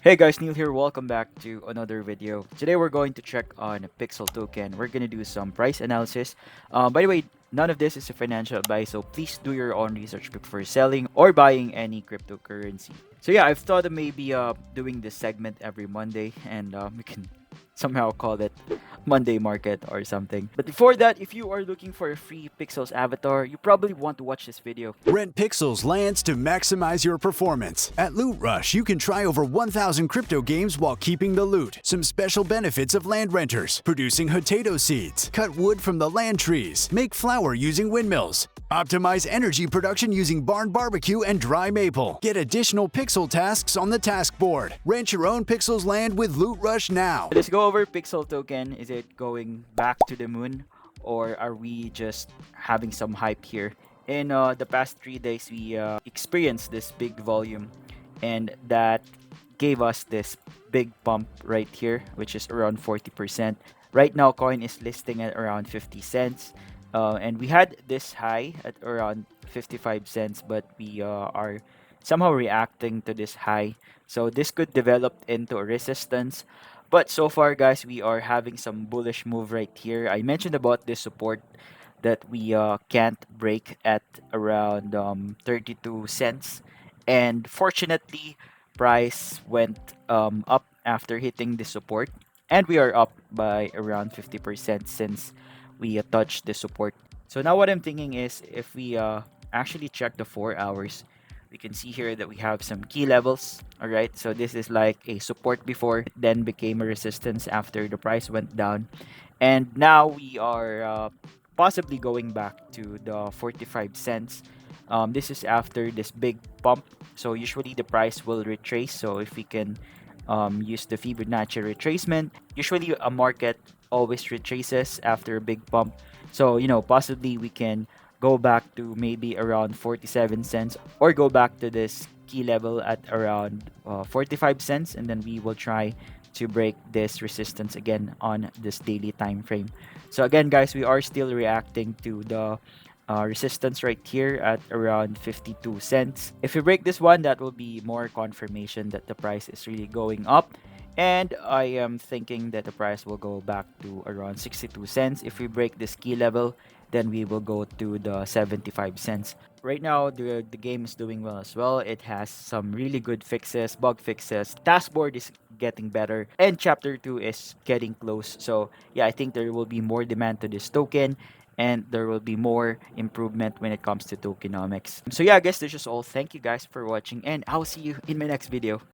Hey guys, Neil here. Welcome back to another video. Today we're going to check on Pixel token. We're gonna do some price analysis. By the way, none of this is a financial advice, so please do your own research before selling or buying any cryptocurrency. So yeah, I've thought of maybe doing this segment every Monday, and we can somehow call it Monday Market or something. But before that, if you are looking for a free Pixels avatar, you probably want to watch this video. Rent Pixels lands to maximize your performance. At Loot Rush, you can try over 1,000 crypto games while keeping the loot. Some special benefits of land renters: producing potato seeds, cut wood from the land trees, make flour using windmills, optimize energy production using barn barbecue and dry maple. Get additional pixel tasks on the task board. Rent your own Pixels land with Loot Rush now. Let's go over Pixel token. Is it going back to the moon, or are we just having some hype here? In the past 3 days, we experienced this big volume, and that gave us this big pump right here, which is around 40%. Right now, coin is listing at around 50 cents. And we had this high at around 55 cents, but we are somehow reacting to this high. So this could develop into a resistance. But so far, guys, we are having some bullish move right here. I mentioned about this support that we can't break at around 32 cents. And fortunately, price went up after hitting the support. And we are up by around 50% since we touched the support. So now what I'm thinking is if we actually check the 4 hours, we can see here that we have some key levels. All right, so this is like a support before, it then became a resistance after the price went down, and now we are possibly going back to the 45 cents. This is after this big pump, so usually the price will retrace. So if we can use the Fibonacci retracement, usually a market always retraces after a big pump. So possibly we can go back to maybe around 47 cents, or go back to this key level at around 45 cents, and then we will try to break this resistance again on this daily time frame. So again, guys, we are still reacting to the resistance right here at around 52 cents. If we break this one, that will be more confirmation that the price is really going up. And I am thinking that the price will go back to around 62 cents. If we break this key level, then we will go to the 75 cents. Right now, the game is doing well as well. It has some really good fixes, bug fixes. Task board is getting better, and chapter 2 is getting close. So yeah, I think there will be more demand to this token, and there will be more improvement when it comes to tokenomics. So yeah, I guess this is all. Thank you guys for watching, and I'll see you in my next video.